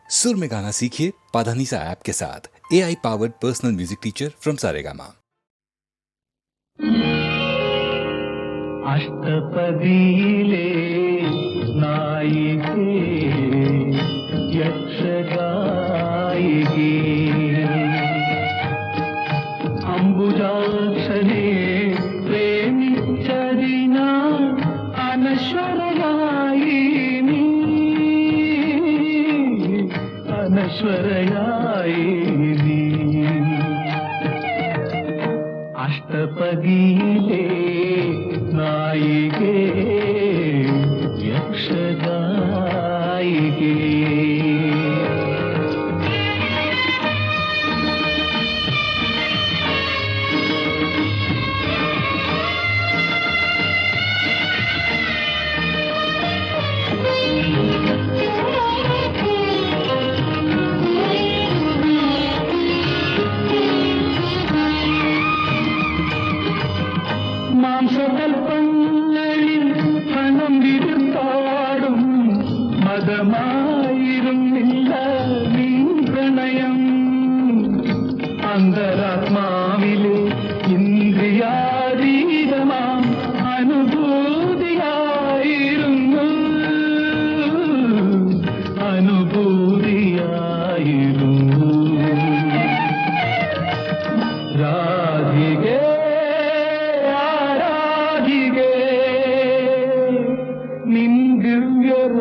सुर में गाना सीखिए पाधानीसा ऐप के साथ। AI powered personal music teacher from Saregama. अष्टपदीले नायिके यक्षगायिके अम्बुजाक्षने प्रेमिचरिना अनश्वरयायिनी अनश्वरयायिनी अष्टपदीले नायिके यक्षगायिके മാംസകൽപ്പങ്ങളിൽ ഫലം വിരുത്താടും മതമായിരുന്നില്ല നീ പ്രണയം അന്തരാത്മാവിലെ ഇന്ദ്രിയാതീതമാം അനുഭൂതിയായിരുന്നു രാധികേ നിൻ ദിവ്യരാഗമറിയാതെ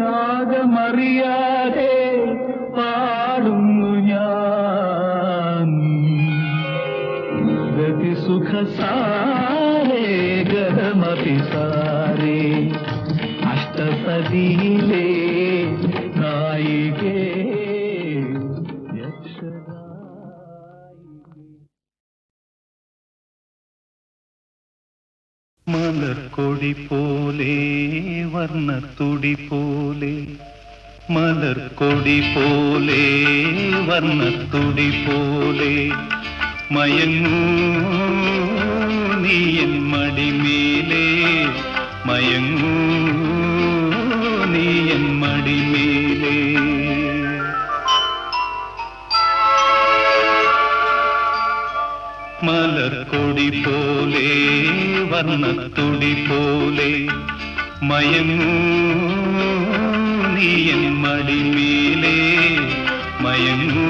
പാടുന്നു ഞാൻ ഗതിസുഖ സാരേ ഗതമതി സാരേ അഷ്ടപദീലേ നായികേ മലർക്കൊടി പോലെ വർണ്ണത്തുടി പോലെ മലർക്കൊടി പോലെ വർണ്ണത്തുടി പോലെ മയങ്ങൂ നീയൻ മടിമേലേ മയങ്ങൂ നീയൻ മടിമേലേ മലർക്കൊടി പോലെ വർണ്ണത്തുടി പോലെ മയങ്ങൂ നീയൻ മടിമേലേ മയങ്ങൂ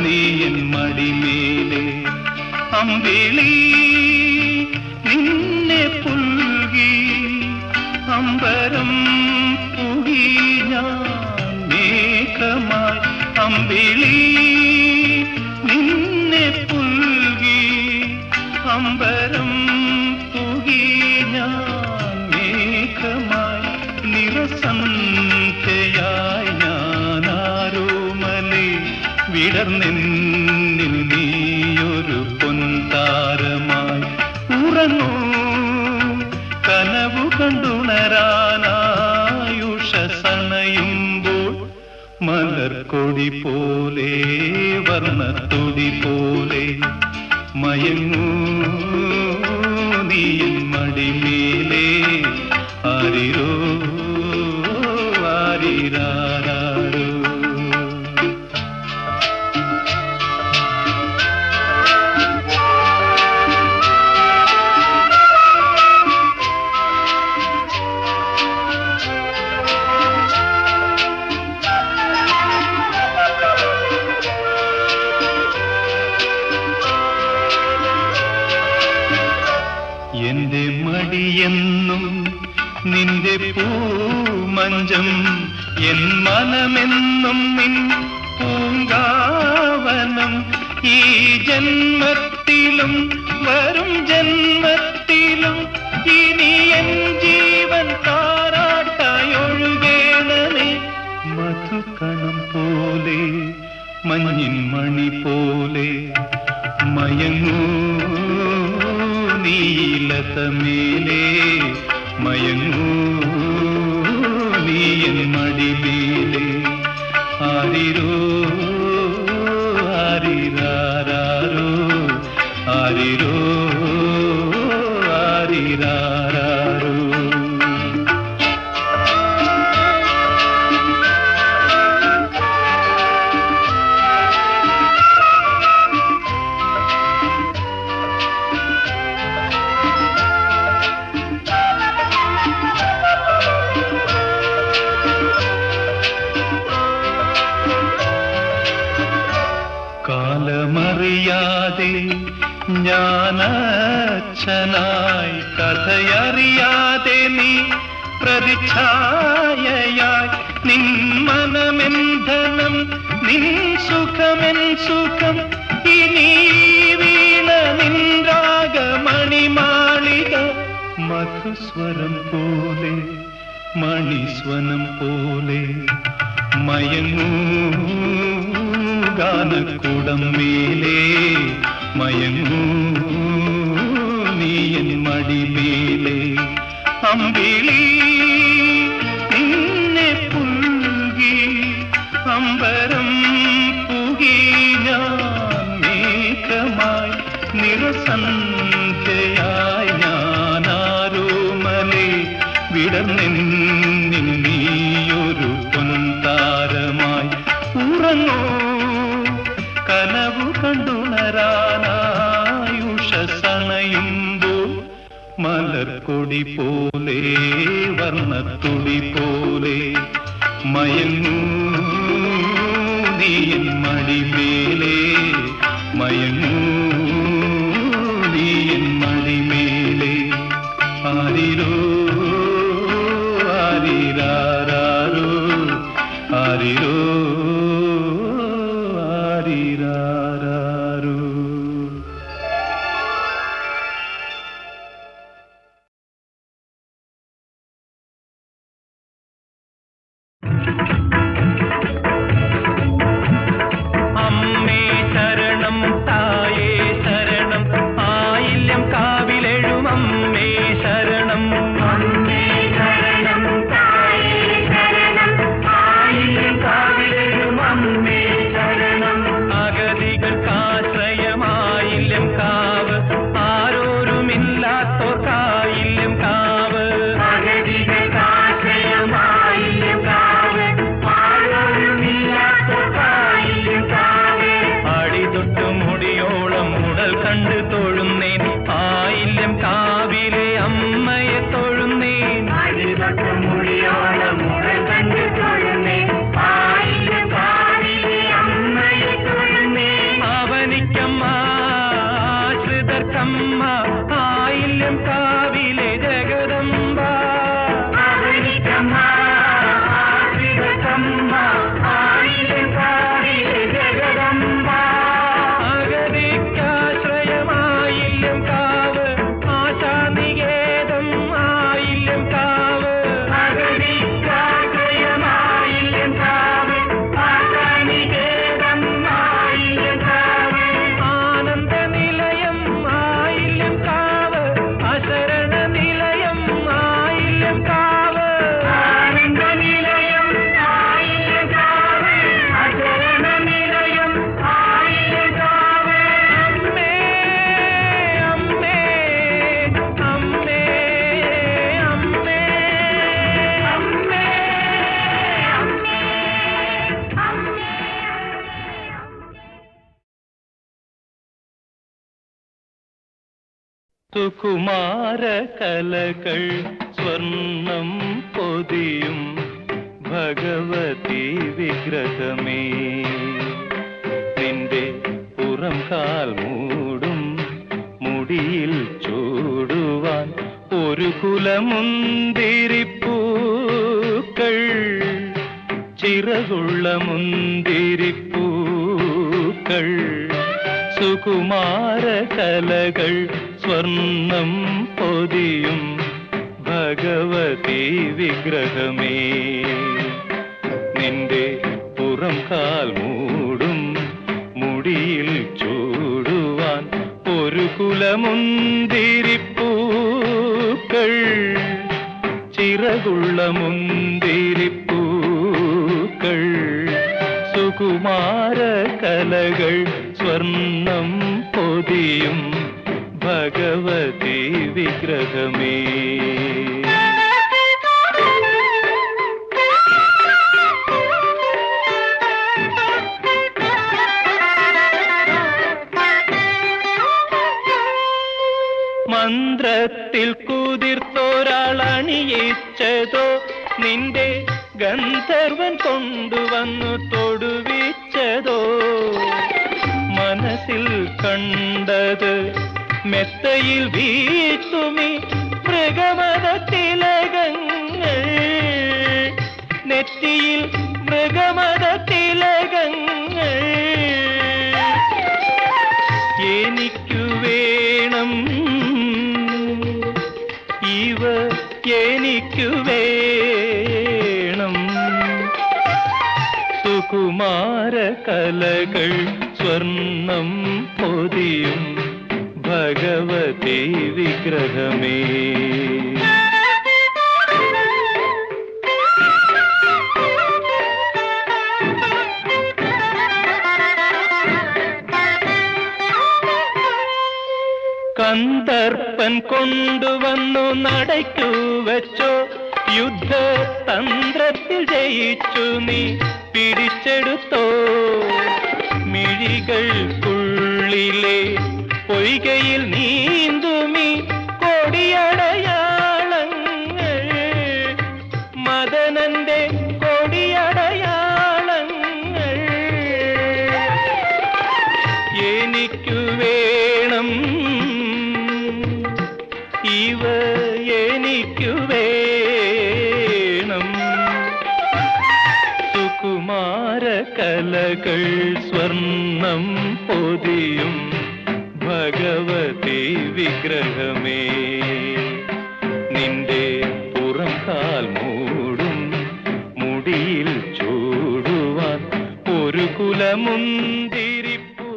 നീയൻ മടിമേലേ അമ്പിളി നിന്നെ പുൽകി അമ്പരം പുകി ഞാൻ മേഘമായി അമ്പിളി നിന്നെ പുൽകി അമ്പരം പുകി ഞാൻ മേഘമായി നിറസന്ധ്യയായി ഞാനാരോമലേ വിടർന്നെന്നിൽ നീയൊരു പൊൻതാരമായി ഉറങ്ങൂ കനവു കണ്ടുണരാനായുഷസണയുമ്പോൾ മലർക്കൊടി പോലെ വർണ്ണത്തുടി പോലെ മയങ്ങൂ നീയൻ മടിമേലേ ആരിരോ ആരിരാരോ എന്റെ മടിയെന്നും നിന്റെ പൂമഞ്ചം എൻ മനമെന്നും നിൻ പൂങ്കാവനം ഈ ജന്മത്തിലും വരും ജന്മത്തിലും ഇനി എൻ ജീവൻ താരാട്ടായി ഒഴുകേണമേ മധുകണം പോലെ മഞ്ഞിൻ മണി പോലെ മയങ്ങൂ നീലതമേലേ മയങ്ങൂ നീയൻ മടിമേലേ ആരിരോ ആരിരാരോ ആരിരോ ആരിരാരോ അറിയാതെ ഞാനച്ഛനായി കഥയറിയാതെ നീ പ്രതിച്ഛായയായി നിൻ മനമെന്ധനം നിൻ സുഖമെൻ സുഖം ഇനി വീണ നിൻ രാഗമണിമാളിക മധുസ്വരം പോലെ മണിസ്വനം പോലെ മയങ്ങൂ ഗാനക്കുടം മേലേ മയങ്ങൂ നീയൻ മടിമേലേ അമ്പിളി നിന്നെ പുൽകി അമ്പരം പുകി ഞാൻ മേഘമായി നിറസന്ധ്യയായി ഞാനാരോമലേ വിടർന്നെന്നിൽ നീയൊരു പൊൻതാരമായി ഉറങ്ങൂ കനവു കണ്ടുണരാനായുഷസണയുമ്പോൾ മലർക്കൊടി പോലെ വർണ്ണത്തുടി പോലെ മയങ്ങൂ നീയൻ മടിമേലേ മയങ്ങൂ നീയൻ മടിമേലേ ആരിരോ ആരിരാരോ ആരിരോ ആരിരാരോ. അമ്മേ ശരണം തായേ ശരണം ആയില്യം കാവിലെഴും അമ്മേ ശരണം അമ്മേ ശരണം തായേ ശരണം ആയില്യം കാവിലെഴും അമ്മേ ശരണം അഗതികൾക്കാശ്രയമായില്യം കാവ് ആരോരുമില്ലാത്തോർക്കായില്യം കാവ് അഗതികൾക്കാശ്രയമായില്യം കാവ് ആരോരുമില്ലാത്തോർക്കായില്യം കാവ് അടിതൊട്ടു മുടിയോളം ഉടൽ കണ്ട് തൊഴുന്നേൻ ആയില്യം കാവിലെ അമ്മയെ തൊഴുന്നേൻ അടിതൊട്ടു മുടിയോളം ഉടൽ കണ്ട് തൊഴുന്നേൻ ആയില്യം കാവിലെ അമ്മയെ തൊഴുന്നേൻ അവനിക്കമ്മ ആശ്രിതർക്കമ്മ ആയില്യം കാവിലെ ജഗദംബ അവനിക്കമ്മ ആശ്രിതർക്കമ്മ ആയില്യം കാവിലെ ജഗദംബ അഗതിക്കാശ്രയമായില്യം കാവ് ആശാനികേതം ആയില്യം കാവ് അഗതിക്കാശ്രയമായില്യം കാവ് ആശാനികേതം ആയില്യം കാവ് ആനന്ദ നിലയം ആയില്യം കാവ് അശരണ നിലയം ആയില്യം കാവ് ആനന്ദ നിലയം ആയില്യം കാവ് അശരണ നിലയം ആയില്യം കാവ് അമ്മേ അമ്മേ അമ്മേ അമ്മേ അമ്മേ അമ്മേ സുകുമാര കലകൾ സ്വർണം പൊതിയും ഭഗവതി വിഗ്രഹമേ നിന്റെ പുറം കാൽ മൂടും മുടിയിൽ ചൂടുവാൻ ഒരു കുലമുന്തിരിപ്പൂക്കൾ ചിറകുള്ള മുന്തിരിപ്പൂക്കൾ സുകുമാര കലകൾ സ്വർണം പൊതിയും ഭഗവതി വിഗ്രഹമേ നിന്റെ പുറം കാൽ മൂടും മുടിയിൽ ചൂടുവാൻ ഒരു കുലമുന്തിരിപ്പൂക്കൾ ചിറകുള്ള മുന്തിരിപ്പൂക്കൾ സുകുമാര കലകൾ സ്വർണം പൊതിയും ഭഗവതി വിഗ്രഹമേ മന്ത്രത്തിൽ കുതിർത്തൊരാളണിയിച്ചതോ നിന്റെ ഗന്ധർവൻ കൊണ്ടുവന്നു തൊടുവിച്ചതോ മനസ്സിൽ കണ്ടത് മെത്തയിൽ വീഴ്ത്തുമി മൃഗമത തിലകങ്ങൾ, നെറ്റിയിൽ മൃഗമത തിലകങ്ങൾ. എനിക്കു വേണം ഇവ, എനിക്കു വേണം. സുകുമാര കലകൾ സ്വർണം പൊതിയും ഭഗവതി വിഗ്രഹമേ. കന്ദർപ്പൻ കൊണ്ടുവന്നു നടയ്ക്കു വെച്ചോ, യുദ്ധതന്ത്രത്തിൽ ജയിച്ചു നീ പിടിച്ചെടുത്തോ. മിഴികൾക്കുള്ളിലെ പൊയ്കയിൽ നീന്തുമി കൊടിയടയാളങ്ങൾ, മദനന്റെ കൊടിയടയാളങ്ങൾ. എനിക്കു വേണം ഇവ, എനിക്കു വേണം. സുകുമാര കലകൾ സ്വർണം പൊതിയും ഭഗവതി വിഗ്രഹമേ. നിന്റെ പുറം കാൽ മൂടും മുടിയിൽ ചൂടുവാൻ ഒരു കുലമുന്തിരിപ്പൂ.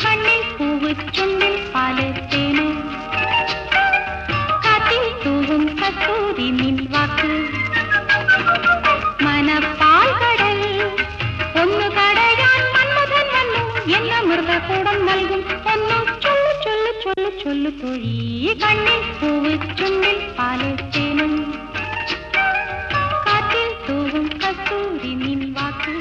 കണ്ണിൽ പൂവ് ചുണ്ടിൽ പാല് തേന് കാറ്റിൽ തൂവും തൊഴി കണ്ണിൽ പൂവ് ചുണ്ടിൽ പാലത്തേനും കാറ്റിൽ തൂവും കസ്തൂരി നിൻ വാക്ക്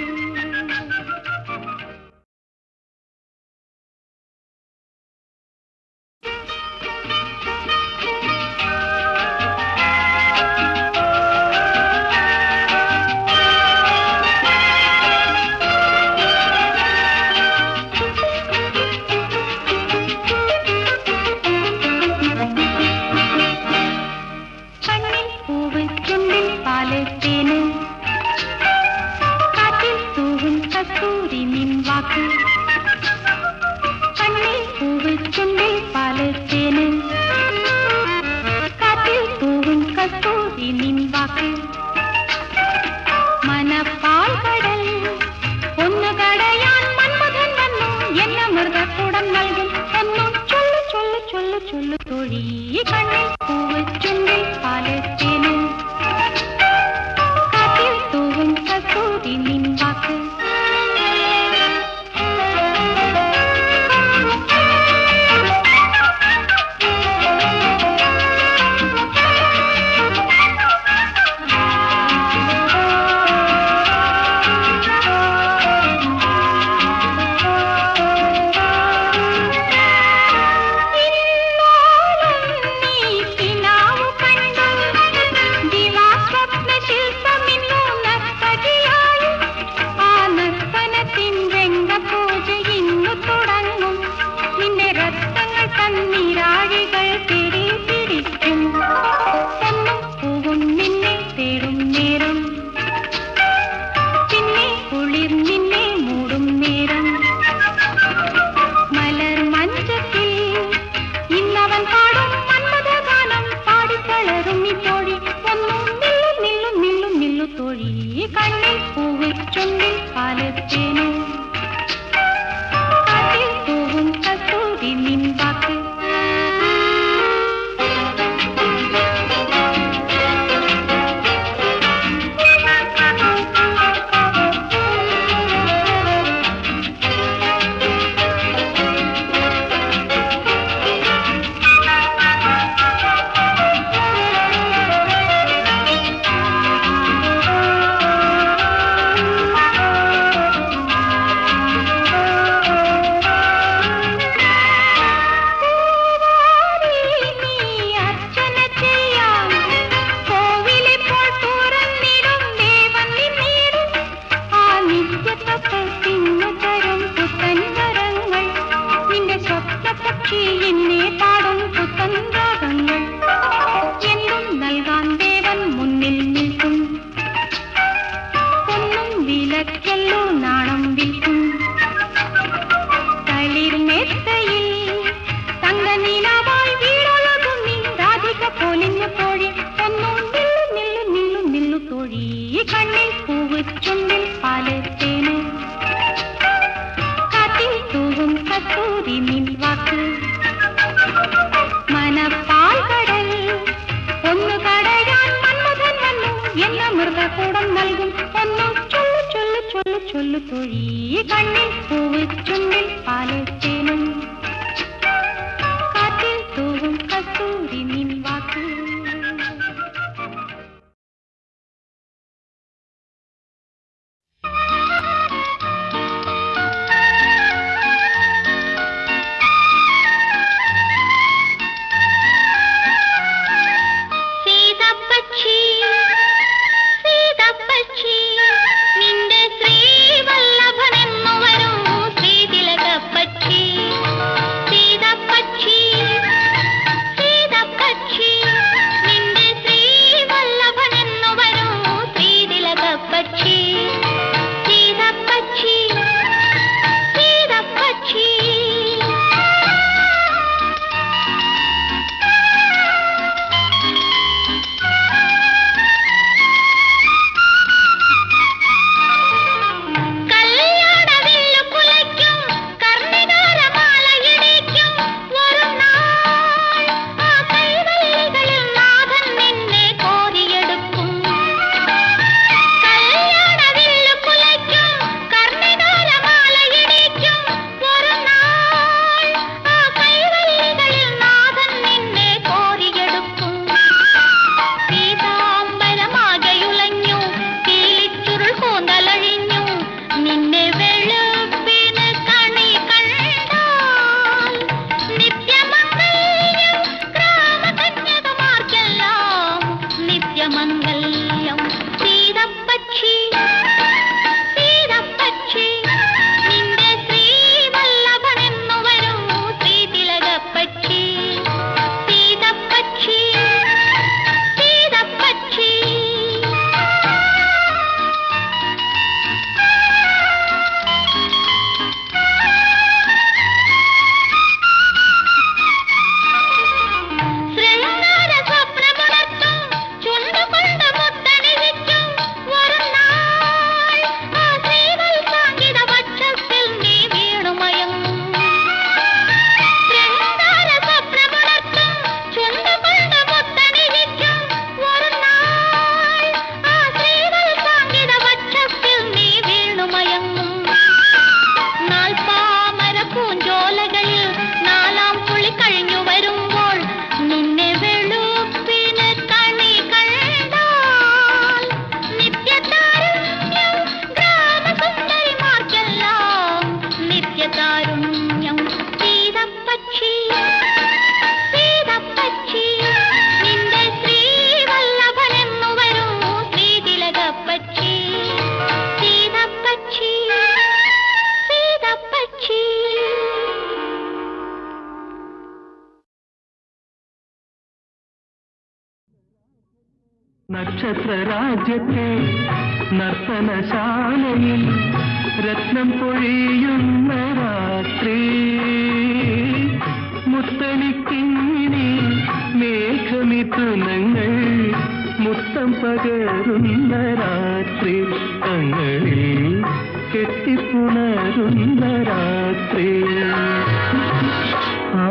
നിന്റെ ശ്രീവല്ലഭനെന്നു വരും ശ്രീതിലക പക്ഷി നക്ഷത്ര രാജ്യത്തെ നർത്തനശാലയിൽ രത്നം പൊഴിയുന്ന രാത്രി, മുത്തണിക്കിങ്ങിനി മേഘമിഥുനങ്ങൾ മുത്തം പകരുന്ന രാത്രി, തങ്ങളിൽ കെട്ടിപ്പുണരുന്ന രാത്രി. ആ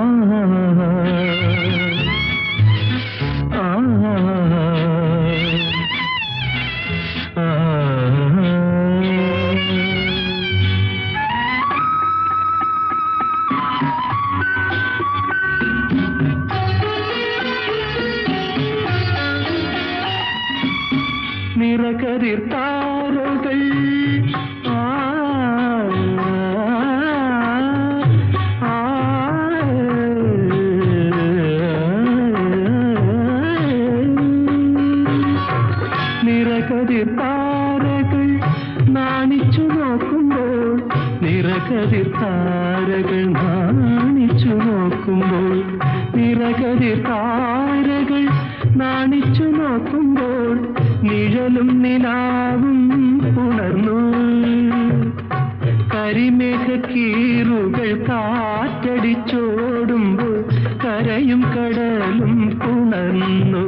നിറകതിർ താരകൾ നിറകതിർ താരകൾ നാണിച്ചു നോക്കുമ്പോൾ, നിറകതിർ താരകൾ നാണിച്ചു നോക്കുമ്പോൾ, നിറകതിർ താരകൾ നാണിച്ചു നോക്കുമ്പോൾ, നിഴലും നിലാവും ഉണർന്നു, കരിമേഘക്കീറുകൾ കാറ്റടിച്ചോടുമ്പോൾ, കരയും കടലും പുണർന്നു,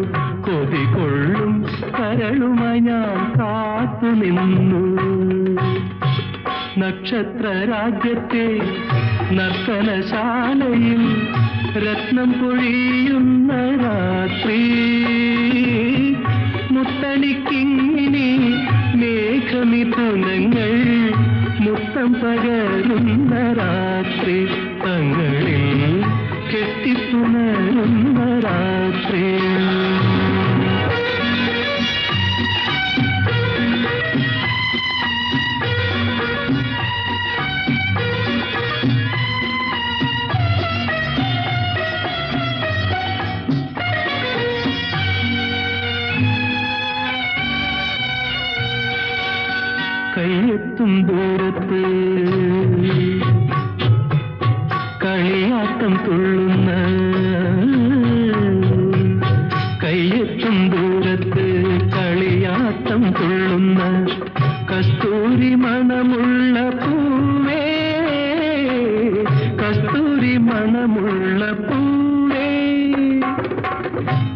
കൊതികൊള്ളും കരളുമായി ഞാൻ കാത്തു നിന്നു. നക്ഷത്ര രാജ്യത്തെ നർത്തനശാലയിൽ രത്നം പൊഴിയുന്ന രാത്രി, മുത്തണിക്കിങ്ങിനി മേഘമിഥുനങ്ങൾ മുത്തം പകരുന്ന രാത്രി, തങ്ങളിൽ കെട്ടിപ്പുണരുന്ന രാത്രി. കൈയെത്തും ദൂരത്ത് കളിയാട്ടം തുള്ളുന്ന, കൈയെത്തും ദൂരത്ത് കളിയാട്ടം തുള്ളുന്ന, കസ്തൂരി മണമുള്ള പൂവേ, കസ്തൂരി മണമുള്ള പൂവേ,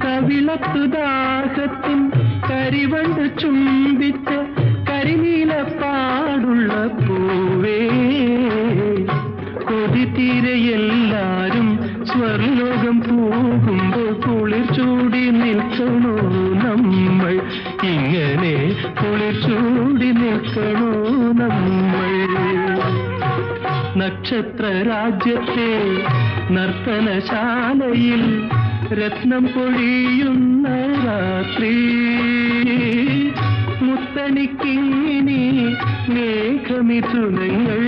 കവിളത്തു ദാഹത്തിൻ കരിവണ്ട് ചുംബിച്ച കരിനീലപ്പാടുള്ള പൂവേ, കൊതിതീരെ എല്ലാരും സ്വർലോകം പോകുമ്പോൾ കുളിർ ചൂടി നിൽക്കണോ നമ്മൾ, ഇങ്ങനെ കുളിർ ചൂടി നിൽക്കണോ നമ്മൾ. നക്ഷത്ര രാജ്യത്തെ നർത്തനശാലയിൽ രത്നം പൊഴിയുന്ന രാത്രി, മുത്തണിക്കിങ്ങിനി മേഘമിഥുനങ്ങൾ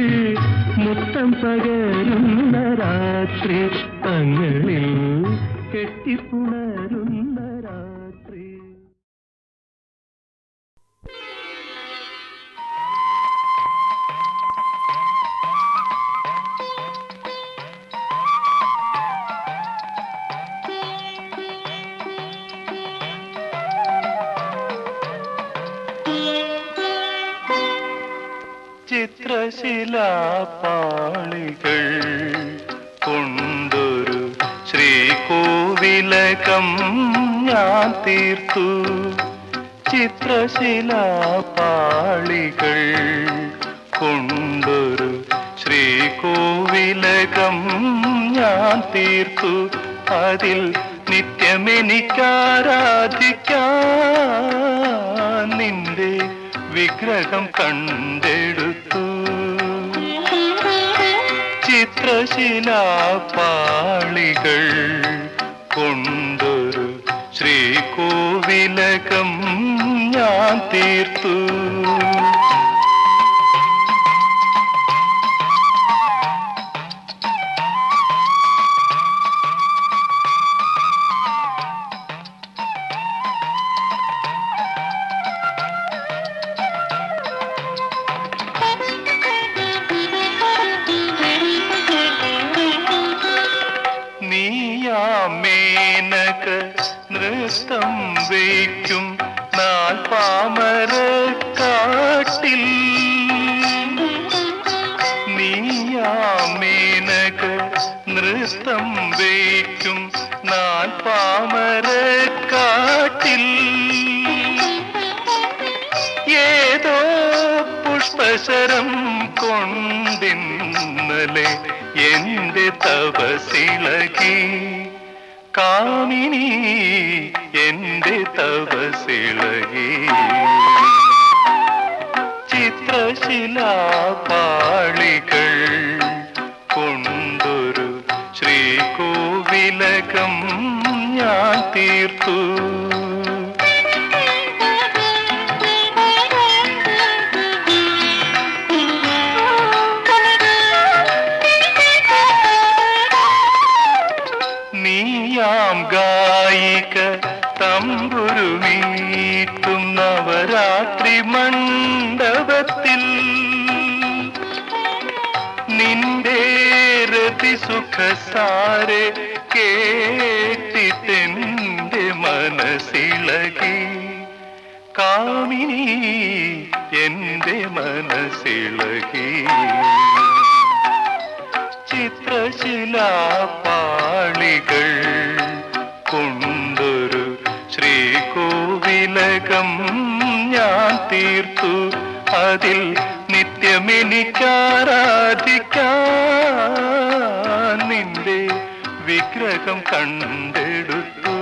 മുത്തം പകരുന്ന രാത്രി, തങ്ങളിൽ കെട്ടിപ്പുണരുന്ന രാത്രി. ചിത്രശിലാപാളികൾ കൊണ്ടൊരു ശ്രീകോവിലകം ഞാൻ തീർത്തു, ചിത്രശിലാപാളികൾ കൊണ്ടൊരു ശ്രീകോവിലകം ഞാൻ തീർത്തു, അതിൽ നിത്യമെനിക്കാരാധിക്കാൻ നിന്റെ വിഗ്രഹം കണ്ടെടുത്തു. ചിത്രശിലാപാളികൾ കൊണ്ടൊരു ശ്രീകോവിലകം ഞാൻ തീർത്തു. മേനക നൃത്തം വയ്ക്കും ഞാൻ പാമരക്കാട്ടിൽ നീയാമേനക നൃത്തം വയ്ക്കും ഞാൻ പാമരക്കാട്ടിൽ ഏതോ പുഷ്പശരം കൊണ്ടിന്നലെ എന്റെ തപസിളകി കാമിനി എന്റെ തപസിളകി ചിത്രശിലാപാളികൾ കൊണ്ടൊരു ശ്രീകോവിലകം ഞാൻ തീർത്തു നീയാം ഗായിക തമ്പുരുമീട്ടും നവരാത്രി മണ്ഡപത്തിൽ നിന്റെ രതിസുഖസാരെ കേട്ടിട്ടെന്റെ മനസ്സിളകി കാമിനി എന്റെ മനസ്സിളകി ചിത്രശിലാപാളികൾ കൊണ്ടൊരു ശ്രീകോവിലകം ഞാൻ തീർത്തു അതിൽ നിത്യമെനിക്കാരാധിക്കാൻ നിന്റെ വിഗ്രഹം കണ്ടെടുത്തു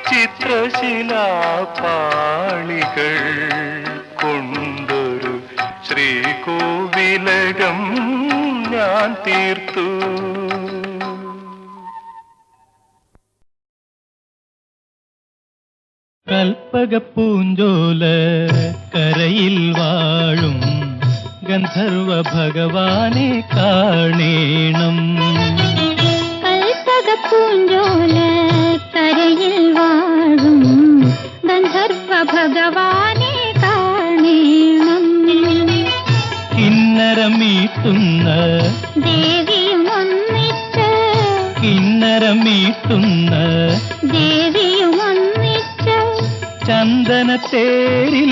ചിത്രശിലാപാളികൾ കൊണ്ടൊരു ശ്രീകോവിലകം ഞാൻ തീർത്തു കൽപ്പകപ്പൂഞ്ചോല കരയിൽ വാഴും ഗന്ധർവ ഭഗവാനെ കാണേണം. കൽപ്പകപ്പൂഞ്ചോല കരയിൽ വാഴും ഗന്ധർവ ഭഗവാനെ കാണേണം. കിന്നരമീട്ടുന്ന ദേവിയുമൊന്നിച്ച് കിന്നരമീട്ടുന്ന ദേവിയുമൊന്നിച്ച് ചന്ദനത്തേരിൽ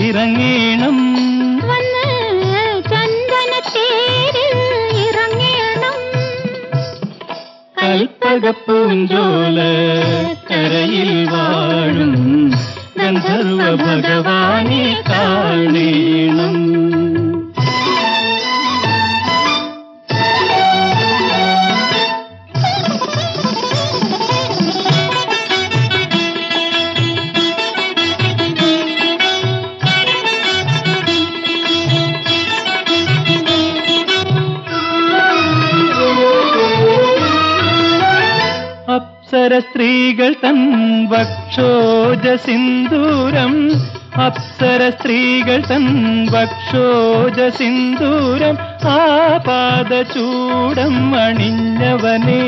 ഇറങ്ങേണം. വന്ന് ചന്ദനത്തേരിൽ ഇറങ്ങേണം. കൽപ്പകപ്പൂഞ്ചോല കരയിൽ വാഴും ഗന്ധർവ ഭഗവാനെ കാണേണം. അപ്സര സ്ത്രീകൾ തൻ വക്ഷോജ സിന്ദൂരം അപ്സര സ്ത്രീകൾ തൻ വക്ഷോജ സിന്ദൂരം ആപാദചൂടം അണിഞ്ഞവനേ.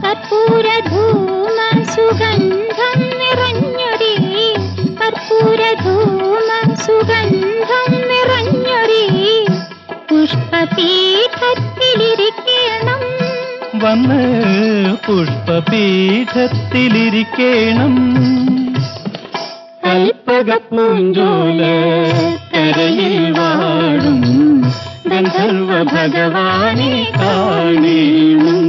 കർപ്പൂരധൂമ സുഗന്ധം നിറഞ്ഞൊരി കർപ്പൂരധൂമ സുഗന്ധം നിറഞ്ഞൊരി പുഷ്പപീഠത്തിലിരിക്കണം. വന്ന് പുഷ്പപീഠത്തിലിരിക്കണം. കൽപ്പകപ്പൂഞ്ചോല കരയിൽ വാഴും ഗന്ധർവ ഭഗവാനെ കാണേണം.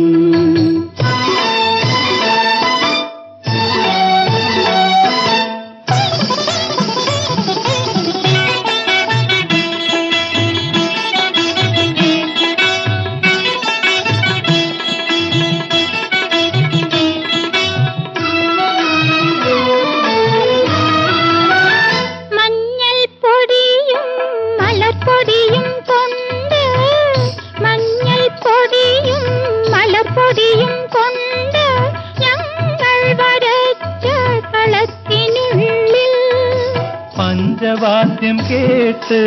പഞ്ചവാദ്യം കേട്ട്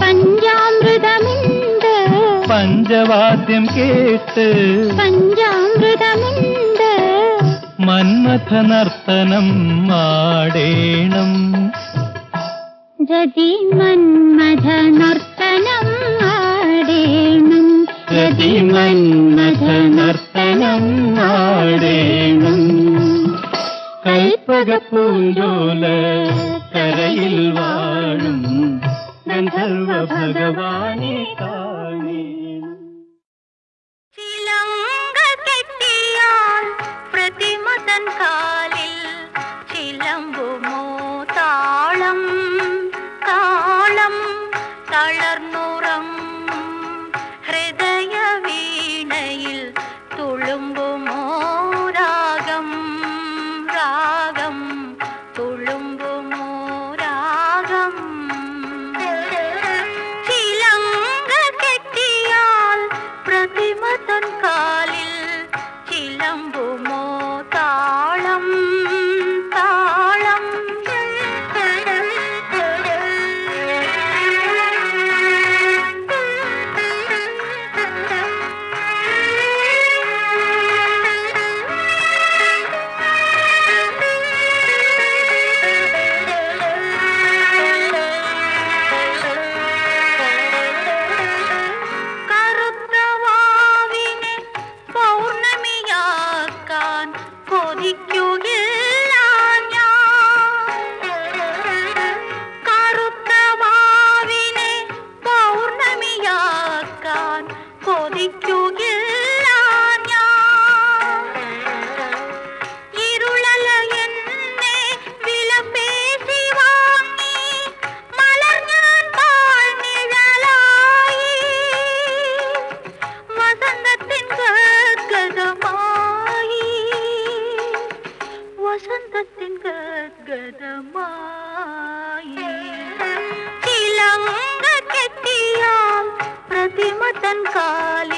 പഞ്ചാമൃതമുണ്ട്. പഞ്ചവാദ്യം കേട്ട് പഞ്ചാമൃതമുണ്ട്. മന്മഥ നർത്തനം ആടേണം. രതി മന്മഥ നർത്തനം ആടേണം. രതി മന്മഥ നർത്തനം ആടേണം. കൽപ്പ പുഷ്പകപ്പൂഞ്ചോല കരയിൽ വാഴും ഗന്ധർവ ഭഗവാനെ കാണേണം. ചിലങ്ക കെട്ടിയാൽ പ്രതിമ തൻ കാലിൽ ചിലമ്പുമോ താളം താളം തളർന്നുറങ്ങും ഹൃദയ വീണയിൽ തുളുമ്പുമോ രാഗം രാഗം തുളുമ്പുമോ രാഗം. ചിലങ്ക കെട്ടിയാൽ പ്രതിമ തൻ കാലിൽ ചിലമ്പുമോ താളം താളം. കറുത്ത വാവിനെ പൗർണമിയാക്കാൻ കൊതിക്കുകയില്ല ഞാൻ. കറുത്ത വാവിനെ പൗർണമിയാക്കാൻ കൊതിക്കുകയില്ല ഞാൻ. ഇരുളല എന്നെ വിലപേശി വാങ്ങി മലർഞ്ഞാൻ പാഴ്നിഴലായി. വസന്തത്തിൻ ഗദ്ഗതമായി വസന്തത്തിൻ ഗദ്ഗതമായി. ചിലങ്ക കെട്ടിയാൽ പ്രതിമ തൻ കാലിൽ